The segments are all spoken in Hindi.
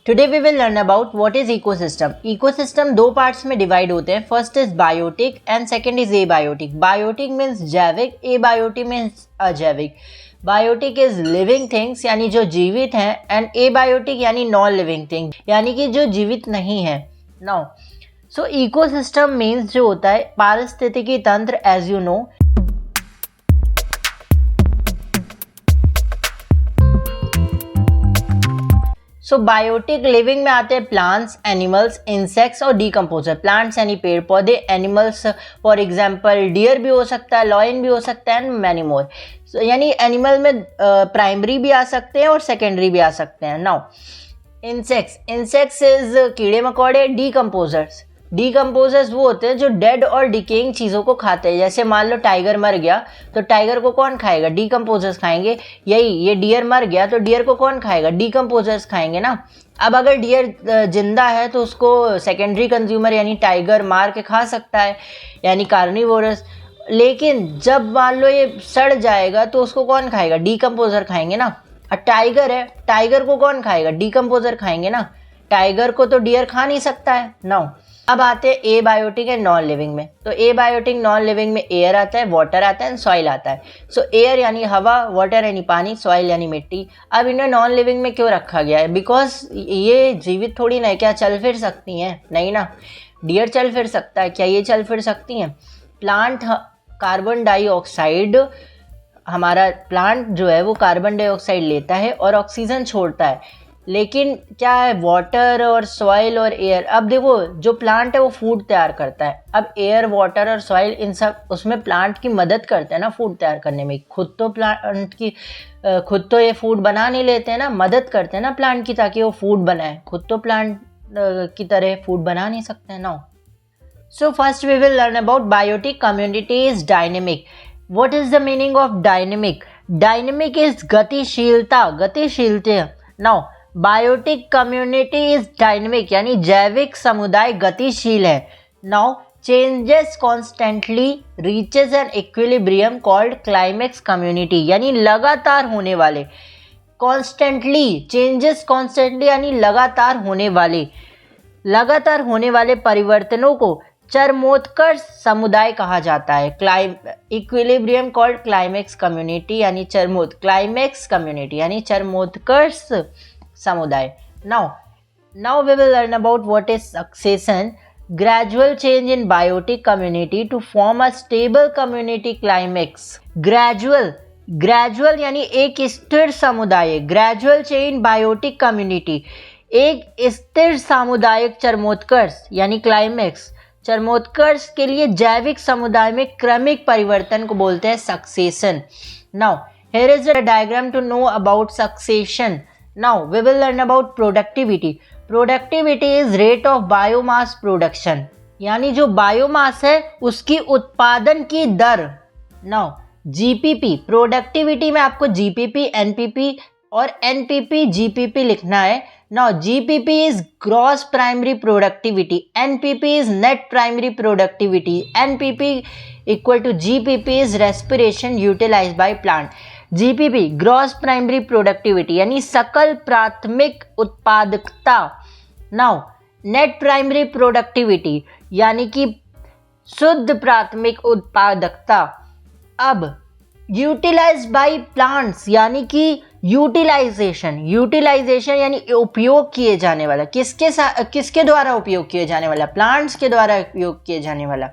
Today we will learn about what is ecosystem. Ecosystem दो पार्ट्स में डिवाइड होते हैं। First is biotic and second is abiotic. Biotic means जैविक, एबायोटिक मीन्स अजैविक। बायोटिक इज लिविंग थिंग्स यानी जो जीवित हैं, एंड एबायोटिक यानी नॉन लिविंग थिंग यानी कि जो जीवित नहीं है। नाउ सो इकोसिस्टम मीन्स जो होता है पारिस्थितिकी तंत्र, as you know. So biotic living में आते हैं प्लांट्स, एनिमल्स, इंसेक्ट्स और डीकम्पोजर। प्लांट्स यानी पेड़ पौधे, एनिमल्स फॉर एग्जांपल डियर भी हो सकता है, लॉयन भी हो सकता है, एंड मैनी मोर। यानी एनिमल में प्राइमरी भी आ सकते हैं और सेकेंडरी भी आ सकते हैं। नाउ इंसेक्ट्स इज कीड़े मकोड़े। डीकम्पोजर्स वो होते हैं जो डेड और डिकेइंग चीज़ों को खाते हैं। जैसे मान लो टाइगर मर गया तो टाइगर को कौन खाएगा? डीकम्पोजर्स खाएंगे। यही ये डियर मर गया तो डियर को कौन खाएगा? डीकम्पोजर्स खाएंगे ना। अब अगर डियर जिंदा है तो उसको सेकेंडरी कंज्यूमर यानी टाइगर मार के खा सकता है, यानी कार्निवोरस। लेकिन जब मान लो ये सड़ जाएगा तो उसको कौन खाएगा? डीकम्पोजर खाएंगे ना। टाइगर है, टाइगर को कौन खाएगा? डीकम्पोजर खाएंगे ना। टाइगर को तो डियर खा नहीं सकता है। नाउ अब आते हैं एबायोटिक एंड नॉन लिविंग में। तो एबायोटिक नॉन लिविंग में एयर आता है, वाटर आता है एंड सॉइल आता है। सो एयर यानी हवा, वाटर यानी पानी, सॉइल यानी मिट्टी। अब इन्हें नॉन लिविंग में क्यों रखा गया है? बिकॉज ये जीवित थोड़ी ना है। क्या चल फिर सकती हैं? नहीं ना। डियर चल फिर सकता है, क्या ये चल फिर सकती हैं? प्लांट कार्बन डाइऑक्साइड, हमारा प्लांट जो है वो कार्बन डाइऑक्साइड लेता है और ऑक्सीजन छोड़ता है। लेकिन क्या है, वाटर और सॉइल और एयर। अब देखो जो प्लांट है वो फूड तैयार करता है। अब एयर, वाटर और सॉइल इन सब उसमें प्लांट की मदद करते हैं ना फूड तैयार करने में। खुद तो ये फूड बना नहीं लेते हैं ना, मदद करते हैं ना प्लांट की ताकि वो फूड बनाए। खुद तो प्लांट की तरह फूड बना नहीं सकते हैं ना। So first we will learn about biotic community is dynamic. What is the meaning of dynamic? Dynamic is गतिशीलता। Now biotic community is dynamic यानी जैविक समुदाय गतिशील है। Now changes constantly reaches an equilibrium called climax community यानी लगातार होने वाले। चेंजेस कॉन्स्टेंटली यानी लगातार होने वाले परिवर्तनों को चरमोत्कर्ष समुदाय कहा जाता है। इक्विलिब्रियम कॉल्ड क्लाइमेक्स कम्युनिटी यानी चरमोत्कर्ष समुदाय। Now we will learn about what is succession. Gradual change in biotic community to form a stable community climax. Gradual यानी एक स्थिर समुदाय। Gradual change biotic community एक स्थिर सामुदायिक चरमोत्कर्ष यानी क्लाइमेक्स। चरमोत्कर्ष के लिए जैविक समुदाय में क्रमिक परिवर्तन को बोलते हैं succession. Now here is a diagram to know about succession. Now we will learn about productivity. Productivity is rate of biomass production. यानी जो बायोमास है उसकी उत्पादन की दर। Now GPP, प्रोडक्टिविटी में आपको GPP, NPP और NPP, GPP लिखना है। Now GPP is gross primary productivity, NPP is net primary productivity, NPP equal to GPP is respiration utilized by plant. GPP gross primary productivity यानी सकल प्राथमिक उत्पादकता। नाउ नेट प्राइमरी प्रोडक्टिविटी यानी कि शुद्ध प्राथमिक उत्पादकता। अब यूटिलाइज्ड बाय प्लांट्स यानी कि यूटिलाइजेशन यानी उपयोग किए जाने वाला। किसके द्वारा उपयोग किए जाने वाला? प्लांट्स के द्वारा उपयोग किए जाने वाला।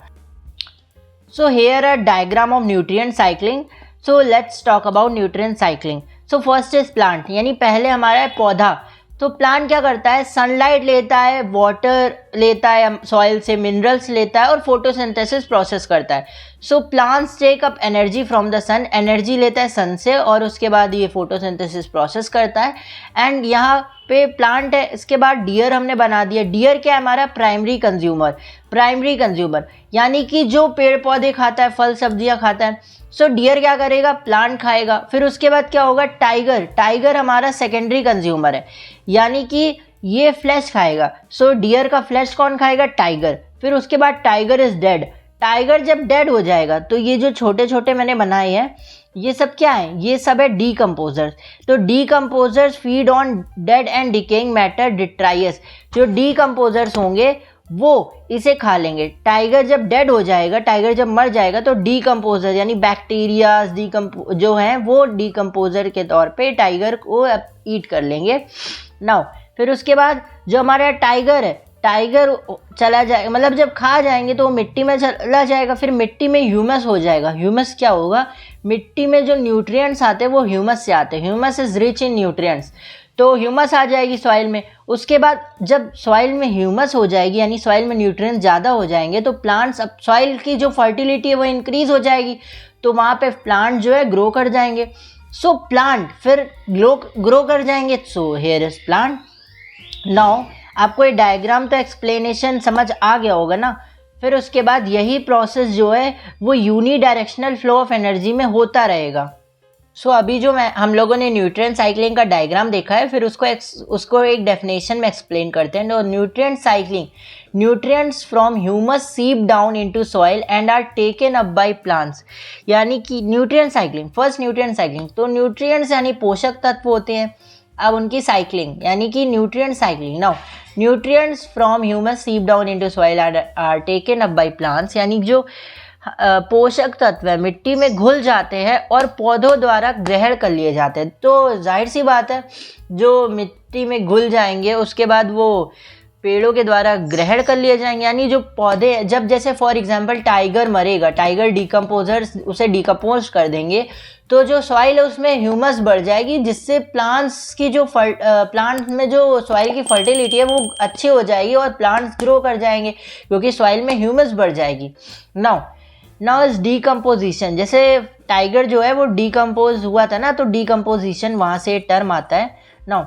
So here a diagram of nutrient cycling. So let's talk about nutrient cycling. So first is plant यानी पहले हमारा है पौधा। तो प्लांट क्या करता है? सनलाइट लेता है, वाटर लेता है सॉइल से, मिनरल्स लेता है और फोटोसिंथेसिस प्रोसेस करता है। So plants take up energy from the sun, energy लेता है सन से और उसके बाद ये फोटोसिंथेसिस प्रोसेस करता है। एंड यहाँ पे प्लांट है, इसके बाद डियर हमने बना दिया। डियर क्या है? हमारा प्राइमरी कंज्यूमर यानी कि जो पेड़ पौधे खाता है, फल सब्जियां खाता है। सो डियर क्या करेगा? प्लांट खाएगा। फिर उसके बाद क्या होगा? टाइगर हमारा सेकेंडरी कंज्यूमर है यानी कि ये फ्लैश खाएगा। सो डियर का फ्लैश कौन खाएगा? टाइगर। फिर उसके बाद टाइगर इज डेड। टाइगर जब डेड हो जाएगा तो ये जो छोटे छोटे मैंने बनाए हैं ये सब क्या है, ये सब है डीकम्पोजर्स। तो decomposers feed on dead and decaying matter detritus. जो डीकम्पोजर्स होंगे वो इसे खा लेंगे। टाइगर जब डेड हो जाएगा, टाइगर जब मर जाएगा, तो डीकम्पोजर यानी बैक्टीरियाज जो हैं वो डीकम्पोजर के तौर पे टाइगर को ईट कर लेंगे। नाउ फिर उसके बाद जो हमारा टाइगर है, टाइगर चला जाएगा, मतलब जब खा जाएंगे तो वो मिट्टी में चला जाएगा, फिर मिट्टी में ह्यूमस हो जाएगा। ह्यूमस क्या होगा, मिट्टी में जो न्यूट्रिएंट्स आते हैं वो ह्यूमस से आते हैं। Humus is rich in nutrients, तो ह्यूमस आ जाएगी सॉइल में। उसके बाद जब सॉइल में ह्यूमस हो जाएगी यानी सॉइल में न्यूट्रिएंट्स ज़्यादा हो जाएंगे, तो प्लांट्स, अब सॉइल की जो फर्टिलिटी है वो इंक्रीज हो जाएगी, तो वहाँ पे प्लांट जो है ग्रो कर जाएंगे। सो प्लांट फिर ग्रो कर जाएंगे। So here is plant. Now आपको ये डायग्राम तो एक्सप्लेनेशन समझ आ गया होगा ना। फिर उसके बाद यही प्रोसेस जो है वो unidirectional flow of energy में होता रहेगा। सो अभी जो हम लोगों ने न्यूट्रिएंट साइक्लिंग का डायग्राम देखा है, फिर उसको एक डेफिनेशन में एक्सप्लेन करते हैं। Nutrient cycling, nutrients from humus seep down into soil and are taken up by plants. यानी कि nutrient cycling, first nutrient cycling, तो न्यूट्रिएंट्स यानी पोषक तत्व होते हैं। अब उनकी साइक्लिंग यानी कि nutrient cycling. Now nutrients from humus seep down into soil are taken up by plants, यानी जो पोषक तत्व मिट्टी में घुल जाते हैं और पौधों द्वारा ग्रहण कर लिए जाते हैं। तो जाहिर सी बात है, जो मिट्टी में घुल जाएंगे उसके बाद वो पेड़ों के द्वारा ग्रहण कर लिए जाएंगे। यानी जो पौधे, जब जैसे फॉर एग्जांपल टाइगर मरेगा, टाइगर डीकम्पोजर्स उसे डीकम्पोज कर देंगे, तो जो सॉइल है उसमें ह्यूमस बढ़ जाएगी, जिससे प्लांट्स की जो प्लांट में जो सॉइल की फर्टिलिटी है वो अच्छी हो जाएगी और प्लांट्स ग्रो कर जाएंगे क्योंकि सॉइल में ह्यूमस बढ़ जाएगी। नाउ इज डीकम्पोजिशन, जैसे टाइगर जो है वो डीकम्पोज हुआ था ना, तो डीकम्पोजिशन वहाँ से टर्म आता है। नाउ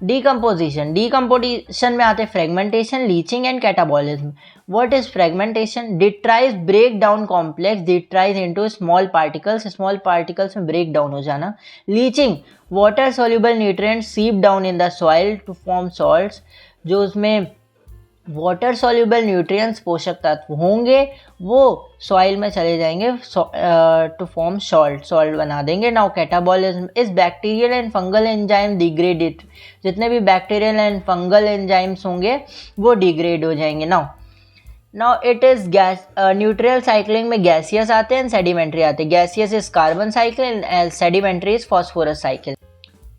डीकम्पोजिशन में आते हैं fragmentation, leaching and catabolism. What is fragmentation? Detritus break down complex detritus into small particles में ब्रेक डाउन हो जाना। Leaching, water soluble nutrients seep down in the soil to form salts. जो उसमें वाटर सॉल्युबल न्यूट्रिएंट्स पोषक तत्व होंगे वो सॉइल में चले जाएंगे टू फॉर्म सॉल्ट बना देंगे। Now catabolism is bacterial and fungal enzyme degraded, जितने भी बैक्टीरियल एंड फंगल एंजाइम्स होंगे वो डिग्रेड हो जाएंगे। Now it is gas, neutral cycling में गैसियस आते हैं, सेडिमेंट्री आते हैं। Gaseous is carbon cycle and sedimentary is phosphorus cycle.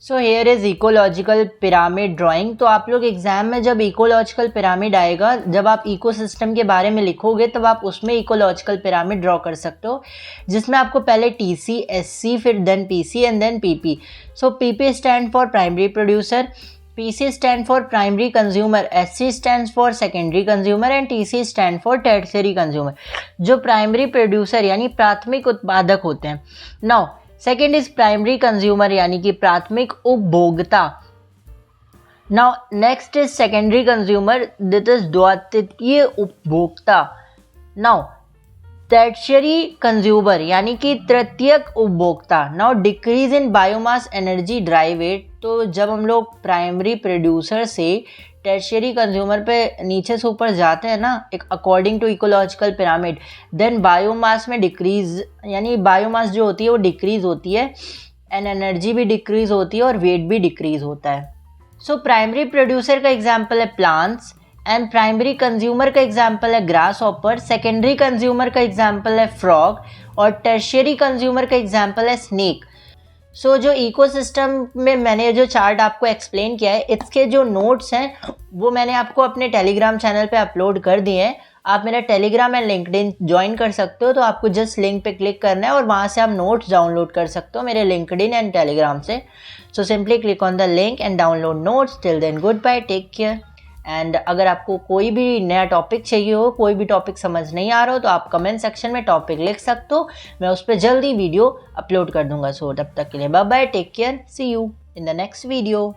So here is ecological pyramid drawing. तो आप लोग एग्जाम में जब इकोलॉजिकल पिरामिड आएगा, जब आप इकोसिस्टम के बारे में लिखोगे तब आप उसमें इकोलॉजिकल पिरामिड ड्रॉ कर सकते हो, जिसमें आपको पहले TC, SC, फिर then PC and then PP। So PP stand for primary producer, PC stand for primary consumer, SC stand for secondary consumer and TC stand for tertiary consumer. जो प्राइमरी प्रोड्यूसर यानी प्राथमिक उत्पादक होते हैं। Now second is primary consumer यानी कि प्राथमिक उपभोक्ता। Now next is secondary consumer, this is द्वितीय उपभोक्ता। नाउ टर्शियरी कंज्यूमर यानी कि तृतीयक उपभोक्ता। Now decrease in biomass energy drive it. तो जब हम लोग प्राइमरी प्रोड्यूसर से टर्शियरी कंज्यूमर पे नीचे से ऊपर जाते हैं ना, एक according to ecological pyramid, then biomass में डिक्रीज, यानी बायोमास जो होती है वो डिक्रीज होती है एंड एनर्जी भी डिक्रीज होती है और वेट भी डिक्रीज होता है। सो प्राइमरी प्रोड्यूसर का एग्जांपल है प्लांट्स एंड प्राइमरी कंज्यूमर का एग्जांपल है ग्रास हॉपर, सेकेंडरी कंज्यूमर का एग्जांपल है फ्रॉग और टर्शियरी कंज्यूमर का एग्जांपल है स्नेक। सो जो इकोसिस्टम में मैंने जो चार्ट आपको एक्सप्लेन किया है, इसके जो नोट्स हैं वो मैंने आपको अपने टेलीग्राम चैनल पे अपलोड कर दिए हैं। आप मेरा टेलीग्राम एंड लिंक्डइन ज्वाइन कर सकते हो, तो आपको जस्ट लिंक पे क्लिक करना है और वहाँ से आप नोट्स डाउनलोड कर सकते हो मेरे लिंक्डइन एंड टेलीग्राम से। So simply click on the link and download notes. Till then good bye, take care. And अगर आपको कोई भी नया टॉपिक चाहिए हो, कोई भी टॉपिक समझ नहीं आ रहा हो, तो आप कमेंट सेक्शन में टॉपिक लिख सकते हो, मैं उस पर जल्दी वीडियो अपलोड कर दूंगा। सो तब तक के लिए bye bye, take care, see you in the next video.